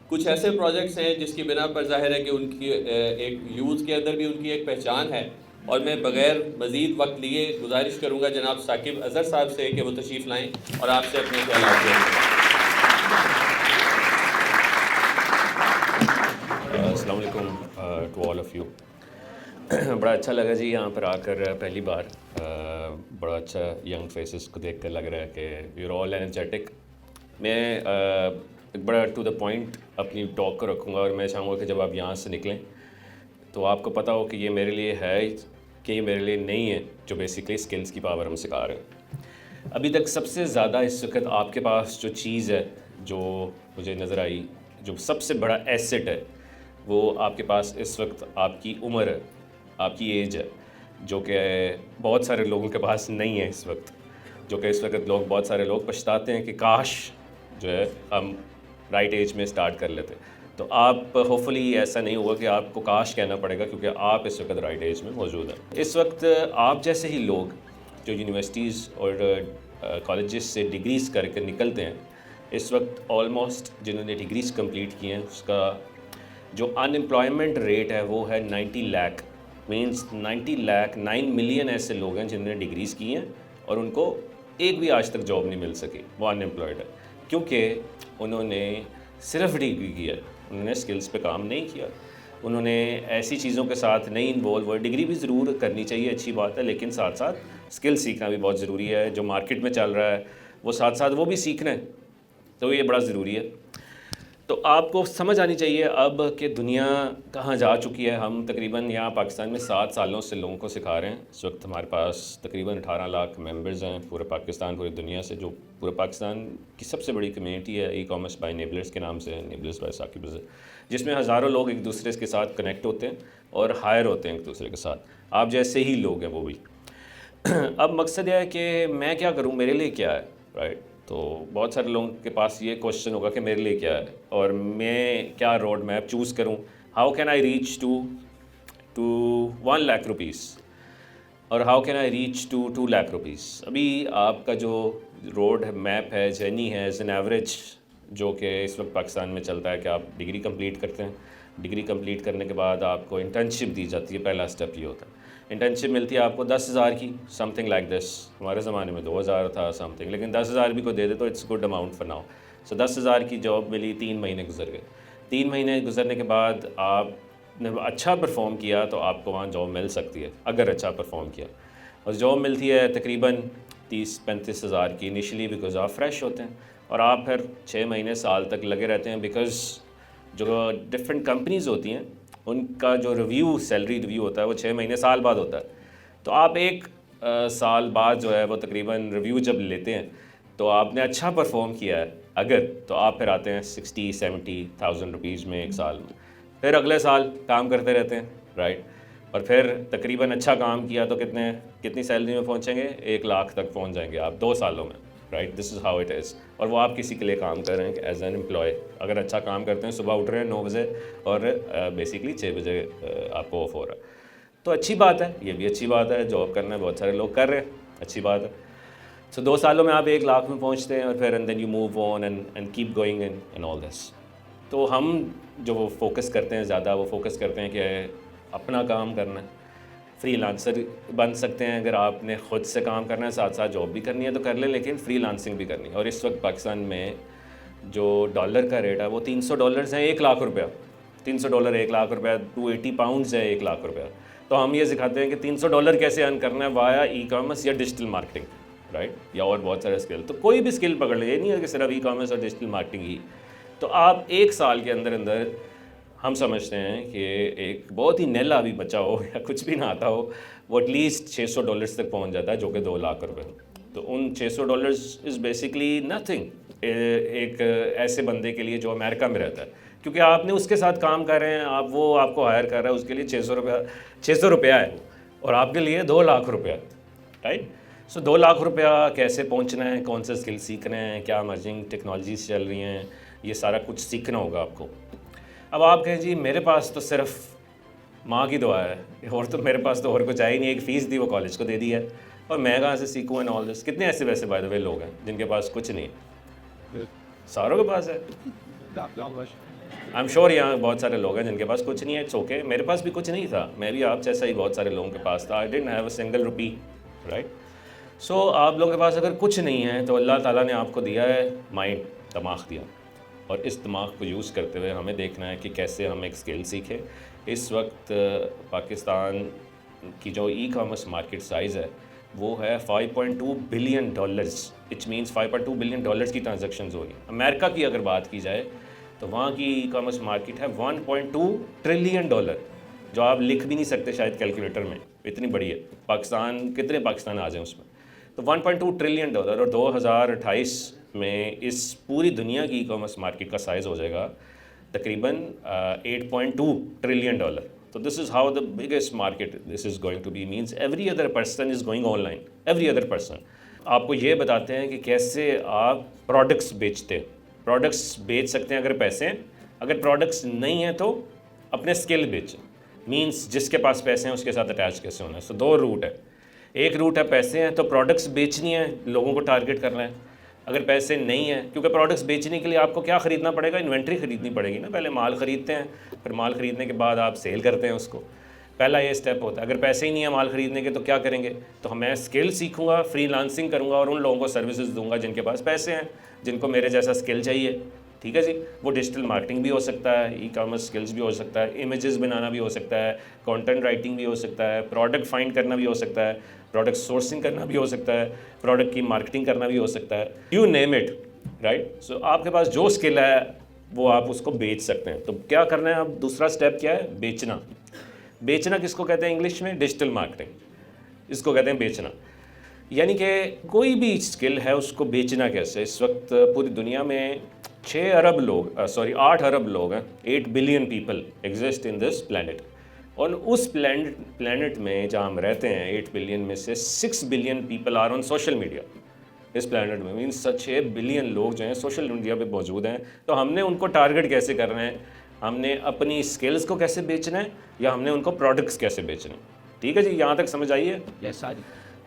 कुछ ऐसे प्रोजेक्ट्स हैं जिसकी बिना पर जाहिर है कि उनकी एक यूथ के अंदर भी उनकी एक पहचान है। और मैं बग़ैर मज़ीद वक्त लिए गुजारिश करूँगा जनाब साकिब अज़हर साहब से कि वो तशरीफ़ लाएँ और आपसे अपने ख्यालात शेयर करें। अस्सलाम वालेकुम टू ऑल ऑफ़ यू। बड़ा अच्छा लगा जी यहाँ पर आकर पहली बार। बड़ा अच्छा यंग फेसेस को देख कर लग रहा है कि यूर ऑल एनर्जेटिक। मैं एक बड़ा टू द पॉइंट अपनी टॉक को रखूँगा और मैं चाहूँगा कि जब आप यहाँ से निकलें तो आपको पता हो कि ये मेरे लिए है कि ये मेरे लिए नहीं है, जो बेसिकली स्किल्स की पावर हम सिखा रहे हैं। अभी तक सबसे ज़्यादा इस वक्त आपके पास जो चीज़ है, जो मुझे नज़र आई, जो सबसे बड़ा एसेट है, वो आपके पास इस वक्त आपकी उम्र है, आपकी एज है, जो कि बहुत सारे लोगों के पास नहीं है इस वक्त। जो कि इस वक्त बहुत सारे लोग पछताते हैं कि काश जो है हम राइट एज में स्टार्ट कर लेते। तो आप होपफुली ऐसा नहीं होगा कि आपको काश कहना पड़ेगा, क्योंकि आप इस वक्त राइट एज में मौजूद हैं। इस वक्त आप जैसे ही लोग जो यूनिवर्सिटीज़ और कॉलेजेस से डिग्रीज़ करके निकलते हैं, इस वक्त ऑलमोस्ट जिन्होंने डिग्रीज़ कंप्लीट की हैं उसका जो अनएम्प्लॉयमेंट रेट है वो है 90 लाख। मीन्स 90 लाख 9 मिलियन ऐसे लोग हैं जिन्होंने डिग्रीज़ की हैं और उनको एक भी आज तक जॉब नहीं मिल सकी, वो अनएम्प्लॉयड है, क्योंकि उन्होंने सिर्फ डिग्री की है, उन्होंने स्किल्स पे काम नहीं किया, उन्होंने ऐसी चीज़ों के साथ नहीं इन्वॉल्व हुए। डिग्री भी ज़रूर करनी चाहिए, अच्छी बात है, लेकिन साथ साथ स्किल सीखना भी बहुत ज़रूरी है। जो मार्केट में चल रहा है वो साथ साथ वो भी सीखना है, तो ये बड़ा ज़रूरी है। तो आपको समझ आनी चाहिए अब कि दुनिया कहाँ जा चुकी है। हम तकरीबन यहाँ पाकिस्तान में 7 सालों से लोगों को सिखा रहे हैं। इस वक्त हमारे पास तकरीबन 18 लाख मेंबर्स हैं पूरे पाकिस्तान, पूरी दुनिया से। जो पूरे पाकिस्तान की सबसे बड़ी कम्युनिटी है ई कॉमर्स बाय नेबलर्स के नाम से, नेबलर्स बाय साकिब अज़हर, जिसमें हज़ारों लोग एक दूसरे के साथ कनेक्ट होते हैं और हायर होते हैं एक दूसरे के साथ। आप जैसे ही लोग हैं वो भी। अब मकसद यह है कि मैं क्या करूँ, मेरे लिए क्या है, राइट। तो बहुत सारे लोगों के पास ये क्वेश्चन होगा कि मेरे लिए क्या है और मैं क्या रोड मैप चूज़ करूँ। How can I reach to 1 lakh rupees और how can I reach to 2 lakh rupees. अभी आपका जो रोड मैप है, जर्नी है, एज एन एवरेज जो कि इस वक्त पाकिस्तान में चलता है कि आप डिग्री कंप्लीट करते हैं। डिग्री कंप्लीट करने के बाद आपको इंटर्नशिप दी जाती है। पहला स्टेप ये होता है, इंटर्नशिप मिलती है आपको 10,000 की, समथिंग लाइक दिस। हमारे ज़माने में 2,000 था समथिंग, लेकिन 10,000 भी को दे दे तो it's good amount for now. So 10,000 की जॉब मिली, 3 महीने गुजर गए। 3 महीने गुजरने के बाद आपने अच्छा परफॉर्म किया तो आपको वहाँ जॉब मिल सकती है, अगर अच्छा परफॉर्म किया। और जॉब मिलती है तकरीबन 30-35 हज़ार की इनिशियली, बिकॉज आप फ्रेश होते हैं और आप फिर 6 महीने साल तक लगे रहते हैं। बिकॉज़ जो डिफरेंट कंपनीज़ होती हैं उनका जो रिव्यू, सैलरी रिव्यू होता है वो 6 महीने साल बाद होता है। तो आप एक साल बाद जो है वो तकरीबन रिव्यू जब लेते हैं तो आपने अच्छा परफॉर्म किया है अगर, तो आप फिर आते हैं 60-70,000 रुपीज़ में एक साल में। फिर अगले साल काम करते रहते हैं, राइट। और फिर तकरीबन अच्छा काम किया तो कितनी सैलरी में पहुंचेंगे, 1 लाख तक पहुंच जाएंगे आप 2 सालों में, right. This is how it is. और वो आप किसी के लिए काम कर रहे हैं एज एन एम्प्लॉय। अगर अच्छा काम करते हैं, सुबह उठ रहे हैं 9 बजे और बेसिकली 6 बजे आपको ऑफ हो रहा है, तो अच्छी बात है, ये भी अच्छी बात है। जॉब करना बहुत सारे लोग कर रहे हैं, अच्छी बात है। सो 2 सालों में आप 1 लाख में पहुंचते हैं और फिर and then you move on and keep going in all this. तो हम जो वो फोकस करते हैं ज़्यादा, वो फोकस करते हैं कि अपना काम करना है। फ्रीलांसर बन सकते हैं अगर आपने ख़ुद से काम करना है, साथ साथ जॉब भी करनी है तो कर लें, लेकिन फ्रीलांसिंग भी करनी है। और इस वक्त पाकिस्तान में जो डॉलर का रेट है वो $300 है 1 लाख रुपया। $300 1 लाख रुपया, 280 पाउंड्स है 1 लाख रुपया। तो हम ये सिखाते हैं कि $300 कैसे अर्न करना है वाया ई कॉमर्स या डिजिटल मार्केटिंग, राइट, या और बहुत सारे स्किल। तो कोई भी स्किल पकड़ ले, ये नहीं है कि सिर्फ ई कॉमर्स और डिजिटल मार्केटिंग ही। तो आप 1 साल के अंदर अंदर, हम समझते हैं कि एक बहुत ही नैला भी बच्चा हो या कुछ भी ना आता हो, वो एटलीस्ट $600 तक पहुंच जाता है, जो कि 2 लाख रुपए। तो उन $600 इज़ बेसिकली नथिंग एक ऐसे बंदे के लिए जो अमेरिका में रहता है, क्योंकि आपने उसके साथ काम कर रहे हैं, आप वो आपको हायर कर रहा है, उसके लिए 600 रुपया है और आपके लिए 2 लाख रुपया, राइट। सो 2 लाख रुपया कैसे पहुंचना है, कौन से स्किल सीखने हैं, क्या इमर्जिंग टेक्नोलॉजीज चल रही हैं, ये सारा कुछ सीखना होगा आपको। अब आप कहें जी मेरे पास तो सिर्फ माँ की दुआ है और तो मेरे पास तो और कुछ है ही नहीं, एक फ़ीस दी वो कॉलेज को दे दी है और मैं कहाँ से सीखूँ एंड ऑल दिस। कितने ऐसे वैसे बाय द वे लोग हैं जिनके पास कुछ नहीं है, सारों के पास है। आई एम श्योर यहाँ बहुत सारे लोग हैं जिनके पास कुछ नहीं है, इट्स ओके। मेरे पास भी कुछ नहीं था, मैं भी आप जैसा ही बहुत सारे लोगों के पास था। I didn't have a single rupee, right. So आप लोगों के पास अगर कुछ नहीं है तो अल्लाह ताला ने आपको दिया है माइंड, दिमाग दिया, और इस दिमाग को यूज़ करते हुए हमें देखना है कि कैसे हम एक स्किल सीखें। इस वक्त पाकिस्तान की जो ई कॉमर्स मार्केट साइज़ है वो है $5.2 बिलियन, इच मीन्स $5.2 बिलियन की ट्रांजैक्शंस हो रही हैं। अमेरिका की अगर बात की जाए तो वहाँ की ई कॉमर्स मार्केट है $1.2 ट्रिलियन, जो आप लिख भी नहीं सकते शायद कैलकुलेटर में, इतनी बड़ी है। पाकिस्तान, कितने पाकिस्तान आ जाए उसमें, तो $1.2 ट्रिलियन, और 2028 में इस पूरी दुनिया की ई कॉमर्स मार्केट का साइज़ हो जाएगा तकरीबन $8.2 ट्रिलियन। तो this is how the biggest market this is going to be, means every other person is going online, every other person. आपको ये बताते हैं कि कैसे आप प्रोडक्ट्स बेचते हैं। प्रोडक्ट्स बेच सकते हैं अगर पैसे हैं, अगर प्रोडक्ट्स नहीं हैं तो अपने स्किल बेचें, मीन्स जिसके पास पैसे हैं उसके साथ अटैच कैसे होना है। सो दो रूट है, एक रूट है पैसे हैं तो प्रोडक्ट्स बेचनी है, लोगों को टारगेट करना है। अगर पैसे नहीं है, क्योंकि प्रोडक्ट्स बेचने के लिए आपको क्या ख़रीदना पड़ेगा, इन्वेंट्री ख़रीदनी पड़ेगी ना। पहले माल ख़रीदते हैं, फिर माल ख़रीदने के बाद आप सेल करते हैं उसको, पहला ये स्टेप होता है। अगर पैसे ही नहीं है माल ख़रीदने के तो क्या करेंगे, तो मैं स्किल सीखूंगा, फ्रीलांसिंग करूंगा और उन लोगों को सर्विसेज दूंगा जिनके पास पैसे हैं, जिनको मेरे जैसा स्किल चाहिए। ठीक है जी, वो डिजिटल मार्केटिंग भी हो सकता है, ई कॉमर्स स्किल्स भी हो सकता है, इमेजेस बनाना भी हो सकता है, कंटेंट राइटिंग भी हो सकता है, प्रोडक्ट फाइंड करना भी हो सकता है, प्रोडक्ट सोर्सिंग करना भी हो सकता है, प्रोडक्ट की मार्केटिंग करना भी हो सकता है, यू नेम इट, राइट। सो आपके पास जो स्किल है वो आप उसको बेच सकते हैं। तो क्या करना है, अब दूसरा स्टेप क्या है, बेचना। बेचना किसको कहते हैं इंग्लिश में, डिजिटल मार्केटिंग, इसको कहते हैं बेचना। यानी कि कोई भी स्किल है उसको बेचना कैसे। इस वक्त पूरी दुनिया में 8 अरब लोग हैं, 8 billion people exist in this planet, और उस प्लैनेट में जहाँ हम रहते हैं 8 बिलियन में से 6 billion people are on social media. इस प्लैनेट में मीन्स 6 बिलियन लोग जो हैं सोशल मीडिया पे मौजूद हैं। तो हमने उनको टारगेट कैसे करना है, हमने अपनी स्किल्स को कैसे बेचना है, या हमने उनको प्रोडक्ट्स कैसे बेचना है। ठीक है जी, यहाँ तक समझ आई है? Yes sir.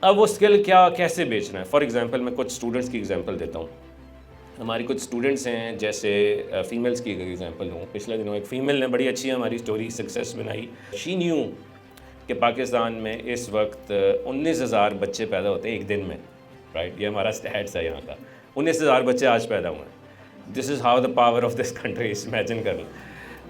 अब वो स्किल क्या कैसे बेचना है, फॉर एग्जांपल मैं कुछ स्टूडेंट्स की एग्जांपल देता हूँ। हमारी कुछ स्टूडेंट्स हैं, जैसे फीमेल्स की एग्जांपल लूँ। पिछले दिनों एक फ़ीमेल ने बड़ी अच्छी हमारी स्टोरी सक्सेस बनाई। शी न्यू कि पाकिस्तान में इस वक्त 19,000 बच्चे पैदा होते हैं एक दिन में, राइट। ये हमारा स्टैट्स है यहाँ का, 19,000 बच्चे आज पैदा हुए हैं। This is how the power of this country, imagine कर लो।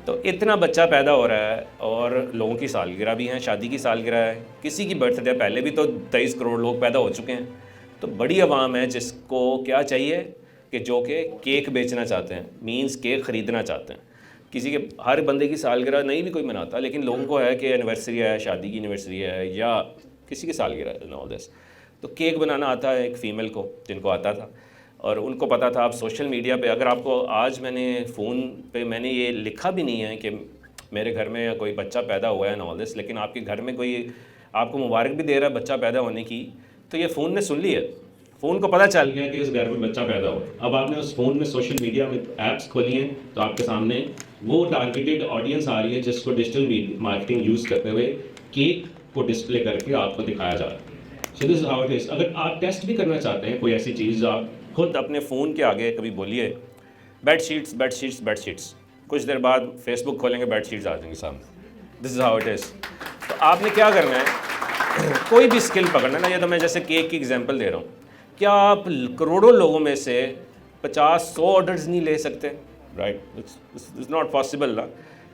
तो इतना बच्चा पैदा हो रहा है, और लोगों की सालगिरह भी हैं, शादी की सालगिरह है, किसी की बर्थडे, पहले भी तो 23 करोड़ लोग पैदा हो चुके हैं। तो बड़ी आवाम है जिसको क्या चाहिए कि जो कि केक बेचना चाहते हैं, मींस केक ख़रीदना चाहते हैं। किसी के, हर बंदे की सालगिरह नहीं भी कोई मनाता, लेकिन लोगों को है कि एनिवर्सरी है, शादी की एनिवर्सरी है, या किसी की सालगिरह है, ऑल दिस। तो केक बनाना आता है एक फ़ीमेल को, जिनको आता था, और उनको पता था। आप सोशल मीडिया पे, अगर आपको आज मैंने फ़ोन पे मैंने ये लिखा भी नहीं है कि मेरे घर में कोई बच्चा पैदा हुआ है, ऑल दिस, लेकिन आपके घर में कोई आपको मुबारक भी दे रहा है बच्चा पैदा होने की, तो ये फ़ोन ने सुन लिया, फ़ोन को पता चल गया कि इस घर में बच्चा पैदा हो। अब आपने उस फ़ोन में सोशल मीडिया में ऐप्स खोली हैं, तो आपके सामने वो टारगेटेड ऑडियंस आ रही है जिसको डिजिटल मार्केटिंग यूज़ करते हुए केक को डिस्प्ले करके आपको दिखाया जा रहा है। So this is how it is. अगर आप टेस्ट भी करना चाहते हैं कोई ऐसी चीज़, आप खुद अपने फ़ोन के आगे कभी बोलिए बेडशीट्स बेडशीट्स बेडशीट्स, कुछ देर बाद फेसबुक खोलेंगे, बेडशीट्स आ जाएंगे सामने। This is how it is. तो आपने क्या करना है, कोई भी स्किल पकड़ना ना, या तो मैं जैसे केक की एग्जांपल दे रहा हूँ, क्या आप करोड़ों लोगों में से 50-100 ऑर्डर्स नहीं ले सकते, राइट। इट्स नॉट पॉसिबल ना।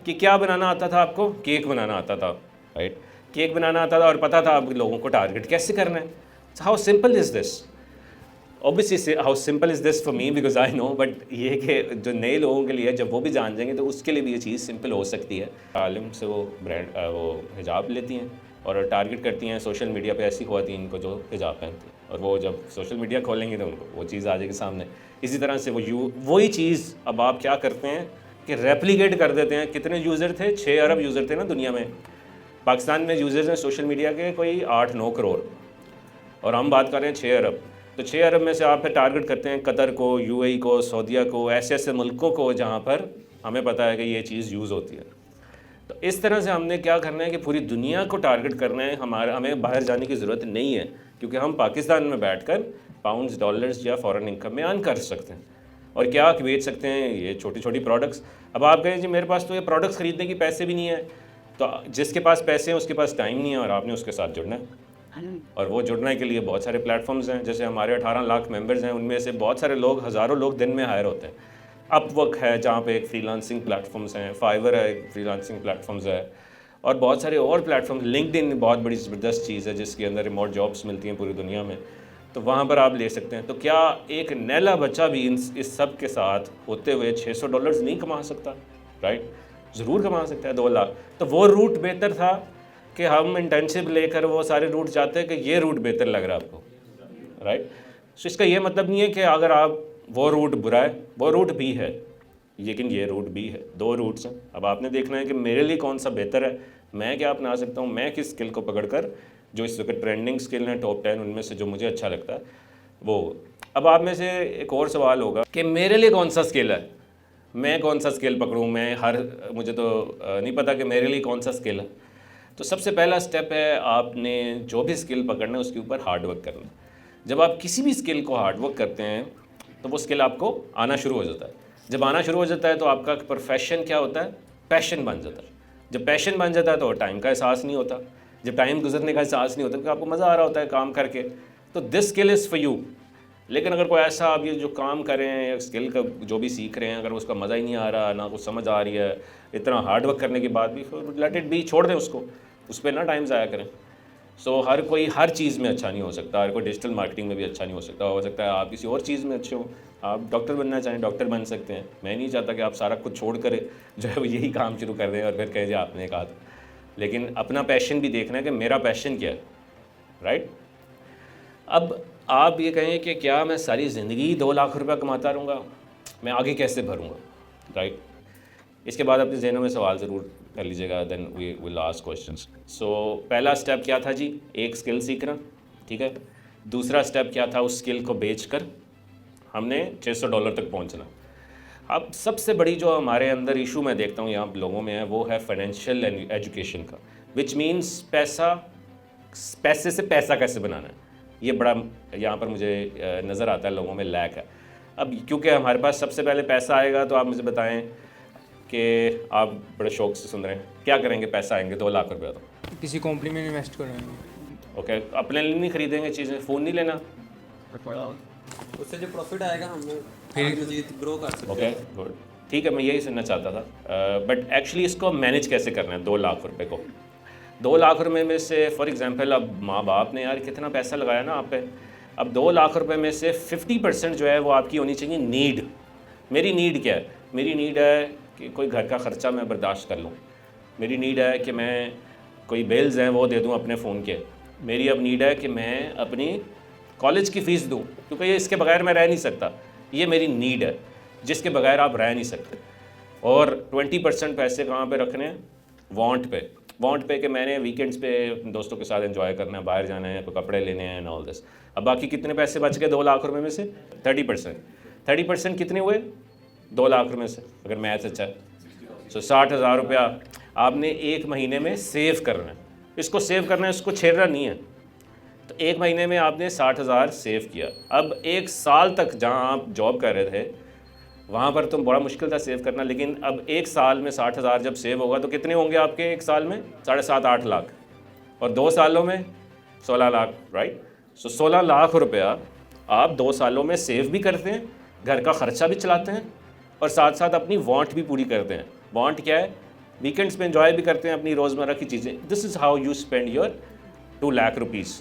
कि क्या बनाना आता था आपको, केक बनाना आता था, राइट। केक बनाना आता था और पता था आप लोगों को टारगेट कैसे करना है। How simple is this, obviously how simple is this for me because I know, but ये कि जो नए लोगों के लिए जब वो भी जान जाएंगे तो उसके लिए भी ये चीज़ सिंपल हो सकती है। आलिम से वो वो हिजाब लेती हैं और टारगेट करती हैं सोशल मीडिया पे ऐसी ख़वातीन को जो हिजाब पहनती हैं, और वो जब सोशल मीडिया खोलेंगे तो उनको वो चीज़ आ जाएगी सामने। इसी तरह से वही चीज़ अब आप क्या करते हैं कि रेप्लिकेट कर देते हैं। कितने यूज़र थे, 6 अरब यूज़र थे ना दुनिया में। पाकिस्तान में यूज़र्स हैं सोशल मीडिया के कोई 8-9 करोड़, और हम बात कर रहे हैं 6 अरब। तो 6 अरब में से आप फिर टारगेट करते हैं कतर को, यूएई को, सऊदीया को, ऐसे ऐसे मुल्कों को जहाँ पर हमें पता है कि ये चीज़ यूज़ होती है। तो इस तरह से हमने क्या करना है कि पूरी दुनिया को टारगेट करना है। हमें बाहर जाने की ज़रूरत नहीं है, क्योंकि हम पाकिस्तान में बैठकर पाउंड्स, डॉलर्स या फ़ॉरेन इनकम में अर्न कर सकते हैं। और क्या बेच सकते हैं ये छोटी छोटी प्रोडक्ट्स। अब आप कहें जी मेरे पास तो ये प्रोडक्ट्स ख़रीदने की पैसे भी नहीं है, तो जिसके पास पैसे हैं उसके पास टाइम नहीं है और आपने उसके साथ जुड़ना है। और वो जुड़ने के लिए बहुत सारे प्लेटफॉर्म्स हैं, जैसे हमारे 18 लाख मेंबर्स हैं, उनमें से बहुत सारे लोग, हज़ारों लोग दिन में हायर होते हैं। अपवर्क है जहाँ पे एक फ्रीलांसिंग प्लेटफॉर्म्स हैं, फाइवर है एक फ्रीलांसिंग प्लेटफॉर्म्स है, और बहुत सारे और प्लेटफॉर्म, लिंक्डइन बहुत बड़ी ज़बरदस्त चीज़ है जिसके अंदर रिमोट जॉब्स मिलती हैं पूरी दुनिया में, तो वहाँ पर आप ले सकते हैं। तो क्या एक नैला बच्चा भी इस सब के साथ होते हुए $600 नहीं कमा सकता? राइट, ज़रूर कमा सकता है 2 लाख। तो वो रूट बेहतर था कि हम इंटर्नशिप लेकर वो सारे रूट जाते हैं कि ये रूट बेहतर लग रहा है आपको, राइट। सो इसका ये मतलब नहीं है कि अगर आप वो रूट बुरा है, वो रूट भी है, लेकिन ये रूट भी है। 2 रूट्स हैं। अब आपने देखना है कि मेरे लिए कौन सा बेहतर है, मैं क्या अपना सकता हूँ, मैं किस स्किल को पकड़कर, जो इस वक्त ट्रेंडिंग स्किल हैं टॉप 10 उनमें से जो मुझे अच्छा लगता है वो। अब आप में से एक और सवाल होगा कि मेरे लिए कौन सा स्किल है, मैं कौन सा स्किल पकड़ूँ, मुझे तो नहीं पता कि मेरे लिए कौन सा स्किल है। तो सबसे पहला स्टेप है आपने जो भी स्किल पकड़ना है उसके ऊपर हार्ड वर्क करना। जब आप किसी भी स्किल को हार्ड वर्क करते हैं तो वो स्किल आपको आना शुरू हो जाता है। जब आना शुरू हो जाता है तो आपका प्रोफेशन क्या होता है, पैशन बन जाता है। जब पैशन बन जाता है तो टाइम का एहसास नहीं होता, जब टाइम गुजरने का एहसास नहीं होता क्योंकि आपको मज़ा आ रहा होता है काम करके, तो this skill is for you. लेकिन अगर कोई ऐसा आप ये जो काम कर रहे हैं या स्किल का जो भी सीख रहे हैं, अगर उसका मज़ा ही नहीं आ रहा, ना कुछ समझ आ रही है, इतना हार्ड वर्क करने के बाद भी, लेट इट बी, छोड़ दें उसको, उस पर ना टाइम ज़ाया करें। सो हर कोई हर चीज़ में अच्छा नहीं हो सकता, हर कोई डिजिटल मार्केटिंग में भी अच्छा नहीं हो सकता है आप किसी और चीज़ में अच्छे हो। आप डॉक्टर बनना चाहें डॉक्टर बन सकते हैं। मैं नहीं चाहता कि आप सारा कुछ छोड़ कर जो है वो यही काम शुरू कर दें और फिर कहें जी आपने कहा था। लेकिन अपना पैशन भी देखना है कि मेरा पैशन क्या है, राइट। अब आप ये कहें कि क्या मैं सारी ज़िंदगी 2 लाख रुपया कमाता रहूँगा, मैं आगे कैसे भरूँगा, राइट। इसके बाद अपने जहनों में सवाल ज़रूर कर लीजिएगा, then we will ask questions. So पहला स्टेप क्या था जी, एक स्किल सीखना, ठीक है। दूसरा स्टेप क्या था, उस स्किल को बेचकर हमने $600 तक पहुंचना। अब सबसे बड़ी जो हमारे अंदर इशू मैं देखता हूँ यहाँ लोगों में है वो है फाइनेंशियल एजुकेशन का, विच मीन्स पैसे से पैसा कैसे बनाना है। ये बड़ा यहाँ पर मुझे नज़र आता है लोगों में लैक है। अब क्योंकि हमारे पास सबसे पहले पैसा आएगा, तो आप मुझे बताएं कि आप बड़े शौक से सुन रहे हैं, क्या करेंगे, पैसा आएंगे 2 लाख रुपया, तो किसी कंपनी में इन्वेस्ट करेंगे। ओके, अपने लिए नहीं खरीदेंगे चीज़ें, फ़ोन नहीं लेना, उससे जो प्रॉफिट आएगा हम फिर मजीद ग्रो कर सकते ओके गुड, ठीक है। मैं यही सुनना चाहता था। बट एक्चुअली इसको मैनेज कैसे करना है 2 लाख रुपए को। 2 लाख रुपए में से फॉर एग्जांपल अब माँ बाप ने यार कितना पैसा लगाया ना आप पे, अब 2 लाख रुपए में से 50% जो है वो आपकी होनी चाहिए नीड। मेरी नीड क्या है, मेरी नीड है कि कोई घर का ख़र्चा मैं बर्दाश्त कर लूँ, मेरी नीड है कि मैं कोई बिल्स हैं वो दे दूँ अपने फ़ोन के, मेरी अब नीड है कि मैं अपनी कॉलेज की फ़ीस दूँ क्योंकि ये इसके बगैर मैं रह नहीं सकता, ये मेरी नीड है जिसके बगैर आप रह नहीं सकते। और 20% पैसे कहाँ पे रखने हैं, वांट पे कि मैंने वीकेंड्स पे दोस्तों के साथ एंजॉय करना है, बाहर जाना है, कोई कपड़े लेने हैं एंड ऑल दिस। अब बाकी कितने पैसे बच गए 2 लाख रुपए में से, 30% कितने हुए 2 लाख रुपए से, अगर मैथ अच्छा है। सो 60,000 रुपया आपने एक महीने में सेव करना है। इसको सेव करना है, इसको छेड़ना नहीं है। तो एक महीने में आपने 60,000 सेव किया। अब 1 साल तक जहाँ आप जॉब कर रहे थे वहाँ पर तो बड़ा मुश्किल था सेव करना, लेकिन अब 1 साल में 60,000 जब सेव होगा तो कितने होंगे आपके 1 साल में, 7.5-8 लाख, और 2 सालों में 16 लाख, राइट। सो 16 लाख रुपया आप 2 सालों में सेव भी करते हैं, घर का ख़र्चा भी चलाते हैं और साथ साथ अपनी वांट भी पूरी करते हैं। वांट क्या है, वीकेंड्स में एंजॉय भी करते हैं अपनी रोज़मर्रा की चीज़ें। This is how you spend your 2 lakh rupees.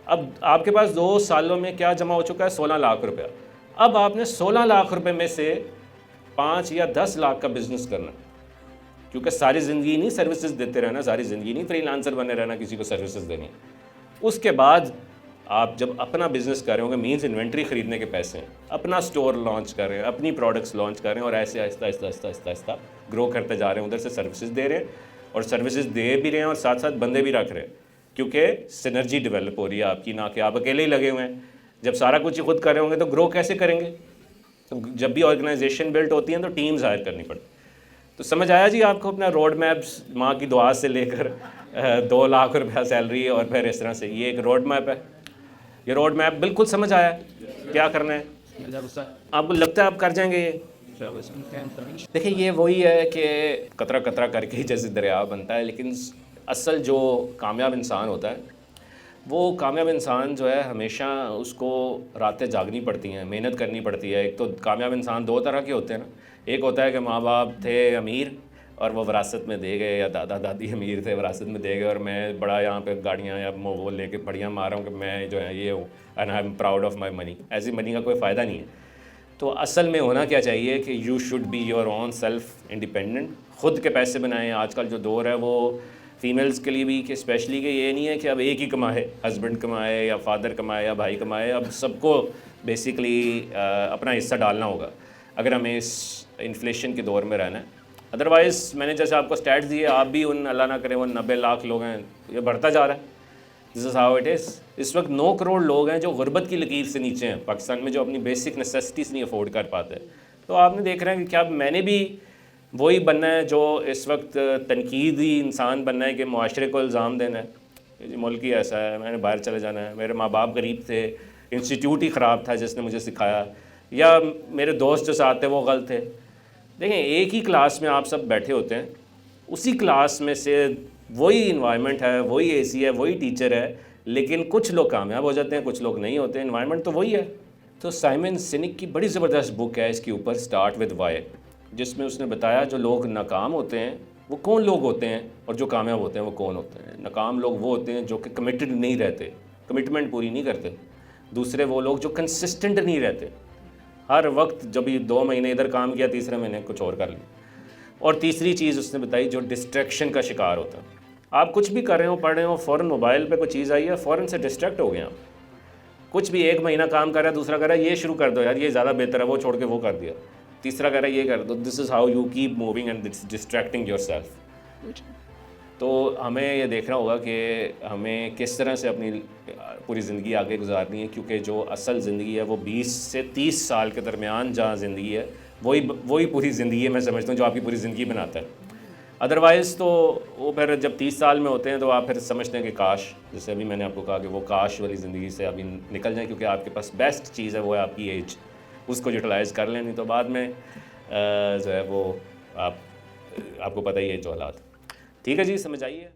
अब आपके पास 2 सालों में क्या जमा हो चुका है, 16 लाख रुपया। अब आपने 16 लाख रुपए में से 5 या 10 लाख का बिजनेस करना, क्योंकि सारी ज़िंदगी नहीं सर्विसेज देते रहना, सारी ज़िंदगी नहीं फ्रीलांसर बने रहना, किसी को सर्विसेज देनी। उसके बाद आप जब अपना बिजनेस कर रहे होंगे, मीन्स इन्वेंट्री ख़रीदने के पैसे हैं, अपना स्टोर लॉन्च कर रहे हैं, अपनी प्रोडक्ट्स लॉन्च कर रहे हैं और ऐसे आहिस्ता आहिस्ता ग्रो करते जा रहे हैं। उधर से सर्विसेज दे रहे हैं और सर्विसेज दे भी रहे हैं और साथ साथ बंदे भी रख रहे हैं, क्योंकि सिनर्जी डेवलप हो रही है आपकी, ना कि आप अकेले ही लगे हुए हैं। जब सारा कुछ ही खुद कर रहे होंगे तो ग्रो कैसे करेंगे। तो जब भी ऑर्गेनाइजेशन बिल्ट होती है तो टीम्स हायर करनी पड़ती। तो समझ आया जी आपको अपना रोड मैप्स, माँ की दुआ से लेकर 2 लाख रुपया सैलरी और फिर इस तरह से, ये एक रोड मैप है। ये रोड मैप बिल्कुल समझ आया क्या करना है। आपको लगता है आप कर जाएंगे ये? देखिए ये वही है कि कतरा कतरा करके ही जैसे दरिया बनता है, लेकिन असल जो कामयाब इंसान होता है वो कामयाब इंसान जो है हमेशा उसको रातें जागनी पड़ती हैं, मेहनत करनी पड़ती है। एक तो कामयाब इंसान दो तरह के होते हैं ना, एक होता है कि माँ बाप थे अमीर और वो विरासत में दे गए, या दादा दादी अमीर थे विरासत में दे गए, और मैं बड़ा यहाँ पे गाड़ियाँ या वो लेके बढ़िया मार रहा हूँ कि मैं जो है ये हूँ and I am proud of my money. ऐसी मनी का कोई फ़ायदा नहीं है। तो असल में होना क्या चाहिए कि you should be your own self independent, ख़ुद के पैसे बनाएं। आजकल जो दौर है वो फ़ीमेल्स के लिए भी कि स्पेशली कि ये नहीं है कि अब एक ही कमाए, हस्बैंड कमाए या फादर कमाए या भाई कमाए, अब सबको बेसिकली अपना हिस्सा डालना होगा अगर हमें इस इन्फ्लेशन के दौर में रहना है। अदरवाइज़ मैंने जैसे आपको स्टैट्स दिए, आप भी उन अल्लाह ना करे वो 90 लाख लोग हैं, ये बढ़ता जा रहा है। This is how it is. इस वक्त 9 करोड़ लोग हैं जो गुर्बत की लकीर से नीचे हैं पाकिस्तान में, जो अपनी बेसिक नेसेसिटीज़ नहीं अफोर्ड कर पाते। तो आपने देख रहे हैं कि क्या मैंने भी वही बनना है जो इस वक्त तनकीदी इंसान बनना है कि मुआशरे को इल्ज़ाम देना है कि मुल्क ही ऐसा है, मैंने बाहर चले जाना है, मेरे माँ बाप गरीब थे, इंस्टीट्यूट ही ख़राब था जिसने मुझे सिखाया, या मेरे दोस्त जो साथ थे वो गलत थे। देखें, एक ही क्लास में आप सब बैठे होते हैं, उसी क्लास में से वही इन्वायरमेंट है, वही एसी है, वही टीचर है, लेकिन कुछ लोग कामयाब हो जाते हैं, कुछ लोग नहीं होते। इन्वायरमेंट तो वही है। तो साइमन सिनिक की बड़ी ज़बरदस्त बुक है इसके ऊपर, स्टार्ट विद वाई, जिसमें उसने बताया जो लोग नाकाम होते हैं वो कौन लोग होते हैं और जो कामयाब होते हैं वो कौन होते हैं। नाकाम लोग वो होते हैं जो कि कमिटेड नहीं रहते, कमिटमेंट पूरी नहीं करते। दूसरे वो लोग जो कंसिस्टेंट नहीं रहते, हर वक्त जब ये 2 महीने इधर काम किया, तीसरे महीने कुछ और कर लिया। और तीसरी चीज़ उसने बताई जो डिस्ट्रैक्शन का शिकार होता है। आप कुछ भी कर रहे हो, पढ़ रहे हो, फ़ौरन मोबाइल पे कोई चीज़ आई है, फ़ौरन से डिस्ट्रैक्ट हो गए आप। कुछ भी 1 महीना काम कर रहा है, दूसरा कर रहा है ये शुरू कर दो यार, ये ज़्यादा बेहतर है, वो छोड़ के वो कर दिया, तीसरा कर रहा है ये कर दो। This is how you keep moving and distracting your self. तो हमें ये देखना होगा कि हमें किस तरह से अपनी पूरी ज़िंदगी आगे गुजारनी है, क्योंकि जो असल ज़िंदगी है वो 20 से 30 साल के दरमियान जहाँ ज़िंदगी है वही पूरी ज़िंदगी है, मैं समझता हूँ, जो आपकी पूरी ज़िंदगी बनाता है। अदरवाइज़ तो वो फिर जब 30 साल में होते हैं तो आप फिर समझते हैं कि काश, जैसे अभी मैंने आपको कहा कि वो काश वाली ज़िंदगी से अभी निकल जाए, क्योंकि आपके पास बेस्ट चीज़ है वो है आपकी एज, उसको यूटिलाइज़ कर लें, नहीं तो बाद में जो है वो आपको पता ही है जो हालात। ठीक है जी, समझ आइए।